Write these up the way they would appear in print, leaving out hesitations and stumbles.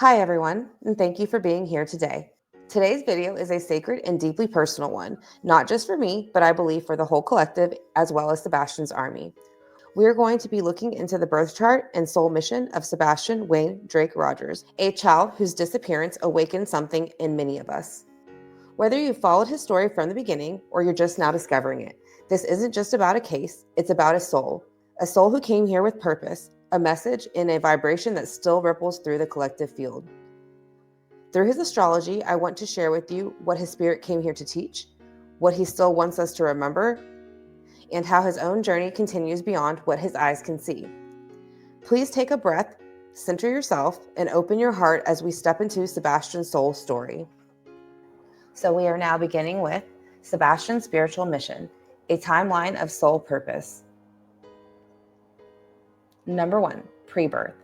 Hi everyone, and thank you for being here today. Today's video is a sacred and deeply personal one, not just for me, but I believe for the whole collective as well as Sebastian's army. We are going to be looking into the birth chart and soul mission of Sebastian Wayne Drake Rogers, a child whose disappearance awakened something in many of us. Whether you followed his story from the beginning or you're just now discovering it, this isn't just about a case, it's about a soul who came here with purpose, a message in a vibration that still ripples through the collective field. Through his astrology, I want to share with you what his spirit came here to teach, what he still wants us to remember, and how his own journey continues beyond what his eyes can see. Please take a breath, center yourself, and open your heart as we step into Sebastian's soul story. So we are now beginning with Sebastian's spiritual mission, a timeline of soul purpose. Number 1, pre-birth.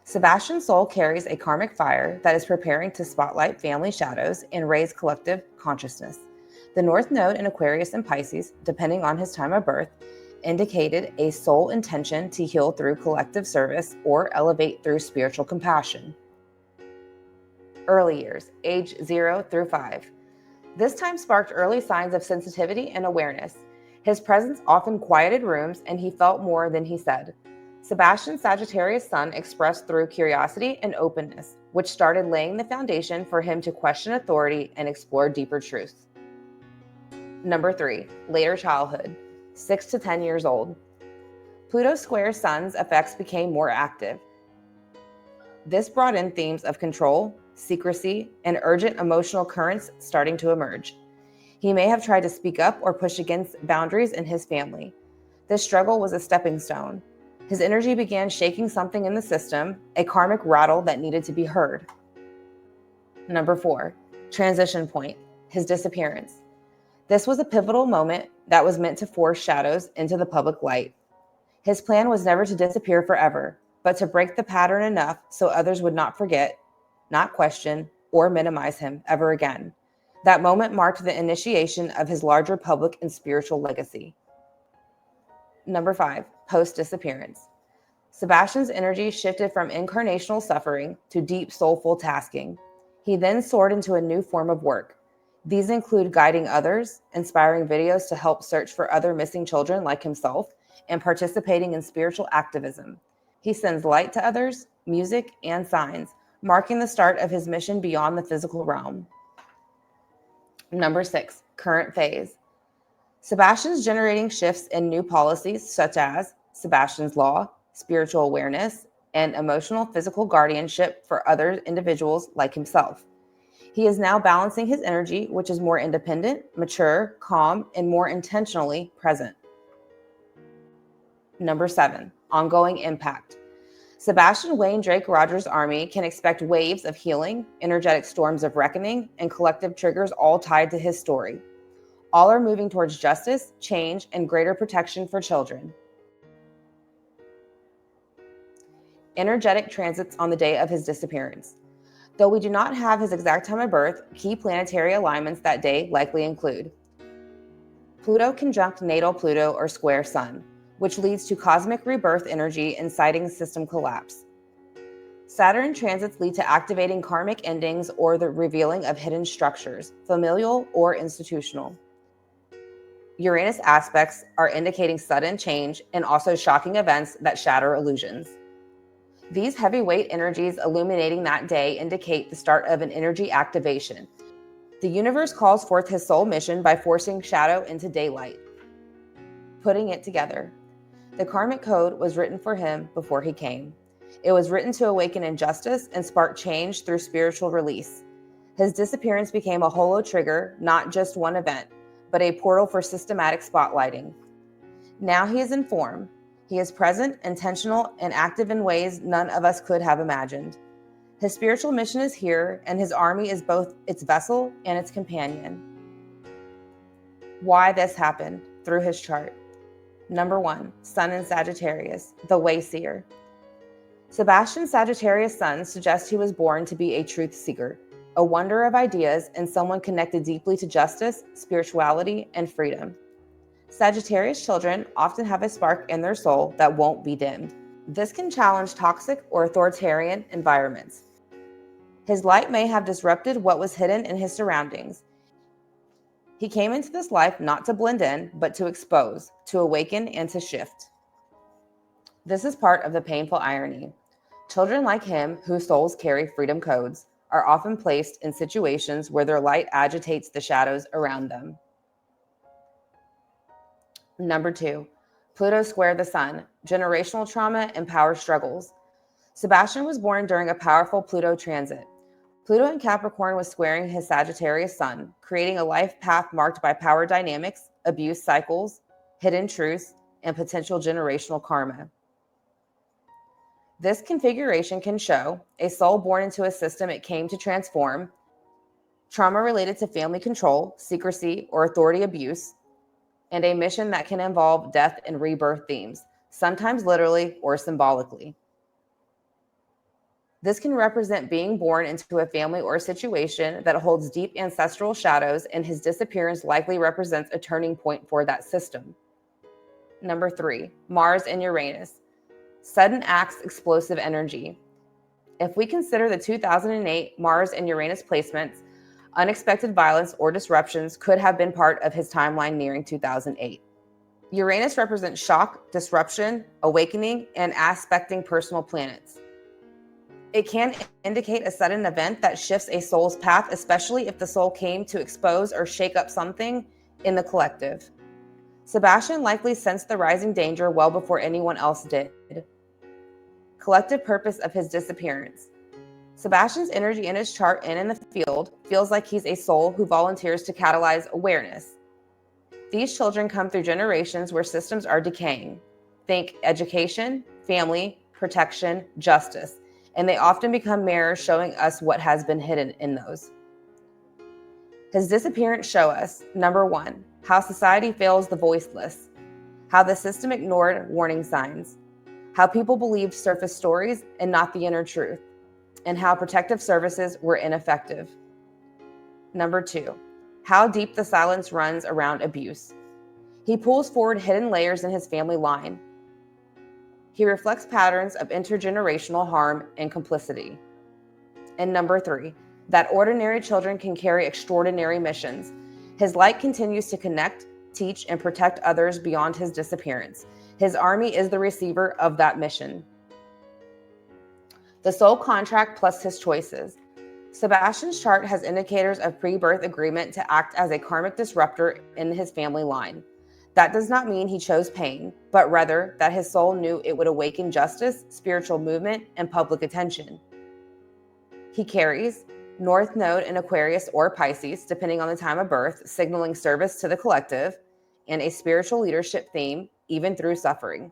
Sebastian's soul carries a karmic fire that is preparing to spotlight family shadows and raise collective consciousness. The North Node in Aquarius and Pisces, depending on his time of birth, indicated a soul intention to heal through collective service or elevate through spiritual compassion. Early years, age 0 through 5. This time sparked early signs of sensitivity and awareness. His presence often quieted rooms, and he felt more than he said. Sebastian's Sagittarius sun expressed through curiosity and openness, which started laying the foundation for him to question authority and explore deeper truths. Number 3, later childhood, 6 to 10 years old. Pluto square sun's effects became more active. This brought in themes of control, secrecy, and urgent emotional currents starting to emerge. He may have tried to speak up or push against boundaries in his family. This struggle was a stepping stone. His energy began shaking something in the system, a karmic rattle that needed to be heard. Number 4, transition point, his disappearance. This was a pivotal moment that was meant to force shadows into the public light. His plan was never to disappear forever, but to break the pattern enough so others would not forget, not question, or minimize him ever again. That moment marked the initiation of his larger public and spiritual legacy. Number 5, post-disappearance. Sebastian's energy shifted from incarnational suffering to deep soulful tasking. He then soared into a new form of work. These include guiding others, inspiring videos to help search for other missing children like himself, and participating in spiritual activism. He sends light to others, music, and signs, marking the start of his mission beyond the physical realm. Number 6, current phase. Sebastian's generating shifts in new policies such as Sebastian's Law, spiritual awareness, and emotional physical guardianship for other individuals like himself. He is now balancing his energy, which is more independent, mature, calm, and more intentionally present. Number 7, ongoing impact. Sebastian Wayne Drake Rogers' army can expect waves of healing, energetic storms of reckoning, and collective triggers all tied to his story. All are moving towards justice, change, and greater protection for children. Energetic transits on the day of his disappearance. Though we do not have his exact time of birth, key planetary alignments that day likely include Pluto conjunct natal Pluto or square Sun, which leads to cosmic rebirth energy inciting system collapse. Saturn transits lead to activating karmic endings or the revealing of hidden structures, familial or institutional. Uranus aspects are indicating sudden change and also shocking events that shatter illusions. These heavyweight energies illuminating that day indicate the start of an energy activation. The universe calls forth his soul mission by forcing shadow into daylight, putting it together. The karmic code was written for him before he came. It was written to awaken injustice and spark change through spiritual release. His disappearance became a holo trigger, not just one event, but a portal for systematic spotlighting. Now he is in form. He is present, intentional, and active in ways none of us could have imagined. His spiritual mission is here, and his army is both its vessel and its companion. Why this happened through his chart. Number 1, Sun in Sagittarius, the Wayseer. Sebastian's Sagittarius sun suggests he was born to be a truth seeker, a wonder of ideas, and someone connected deeply to justice, spirituality, and freedom. Sagittarius children often have a spark in their soul that won't be dimmed. This can challenge toxic or authoritarian environments. His light may have disrupted what was hidden in his surroundings. He came into this life not to blend in, but to expose, to awaken, and to shift. This is part of the painful irony. Children like him, whose souls carry freedom codes, are often placed in situations where their light agitates the shadows around them. Number 2, Pluto square the sun, generational trauma and power struggles. Sebastian was born during a powerful Pluto transit. Pluto in Capricorn was squaring his Sagittarius sun, creating a life path marked by power dynamics, abuse cycles, hidden truths, and potential generational karma. This configuration can show a soul born into a system it came to transform, trauma related to family control, secrecy, or authority abuse, and a mission that can involve death and rebirth themes, sometimes literally or symbolically. This can represent being born into a family or situation that holds deep ancestral shadows, and his disappearance likely represents a turning point for that system. Number 3, Mars and Uranus. Sudden acts, explosive energy. If we consider the 2008 Mars and Uranus placements, unexpected violence or disruptions could have been part of his timeline nearing 2008. Uranus represents shock, disruption, awakening, and aspecting personal planets. It can indicate a sudden event that shifts a soul's path, especially if the soul came to expose or shake up something in the collective. Sebastian likely sensed the rising danger well before anyone else did. Collective purpose of his disappearance. Sebastian's energy in his chart and in the field feels like he's a soul who volunteers to catalyze awareness. These children come through generations where systems are decaying. Think education, family, protection, justice. And they often become mirrors showing us what has been hidden in those. His disappearance show us, number 1, how society fails the voiceless, how the system ignored warning signs, how people believed surface stories and not the inner truth, and how protective services were ineffective. Number 2, how deep the silence runs around abuse. He pulls forward hidden layers in his family line. He reflects patterns of intergenerational harm and complicity. And number 3, that ordinary children can carry extraordinary missions. His light continues to connect, teach, and protect others beyond his disappearance. His army is the receiver of that mission. The soul contract plus his choices. Sebastian's chart has indicators of pre-birth agreement to act as a karmic disruptor in his family line. That does not mean he chose pain, but rather that his soul knew it would awaken justice, spiritual movement, and public attention. He carries North Node in Aquarius or Pisces, depending on the time of birth, signaling service to the collective, and a spiritual leadership theme, even through suffering.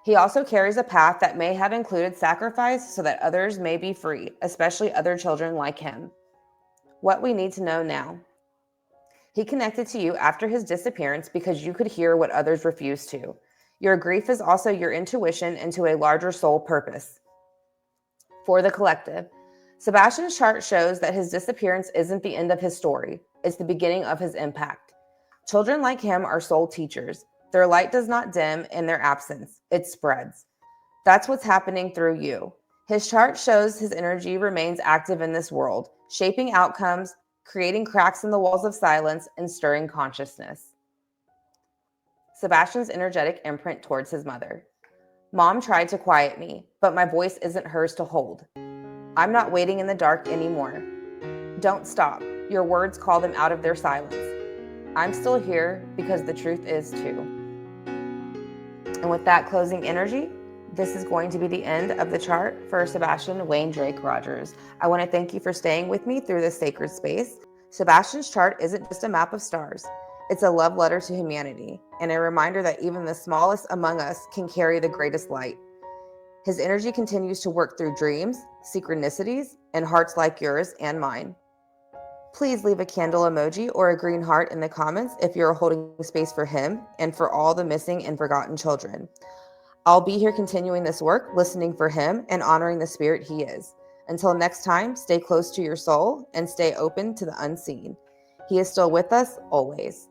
He also carries a path that may have included sacrifice so that others may be free, especially other children like him. What we need to know now. He connected to you after his disappearance because you could hear what others refused to. Your grief is also your intuition into a larger soul purpose. For the collective, Sebastian's chart shows that his disappearance isn't the end of his story. It's the beginning of his impact. Children like him are soul teachers. Their light does not dim in their absence. It spreads. That's what's happening through you. His chart shows his energy remains active in this world, shaping outcomes, creating cracks in the walls of silence, and stirring consciousness. Sebastian's energetic imprint towards his mother. Mom tried to quiet me, but my voice isn't hers to hold. I'm not waiting in the dark anymore. Don't stop. Your words call them out of their silence. I'm still here because the truth is too. And with that closing energy, this is going to be the end of the chart for Sebastian Wayne Drake Rogers. I want to thank you for staying with me through this sacred space. Sebastian's chart isn't just a map of stars. It's a love letter to humanity and a reminder that even the smallest among us can carry the greatest light. His energy continues to work through dreams, synchronicities, and hearts like yours and mine. Please leave a candle emoji or a green heart in the comments if you're holding space for him and for all the missing and forgotten children. I'll be here continuing this work, listening for him and honoring the spirit he is. Until next time, stay close to your soul and stay open to the unseen. He is still with us always.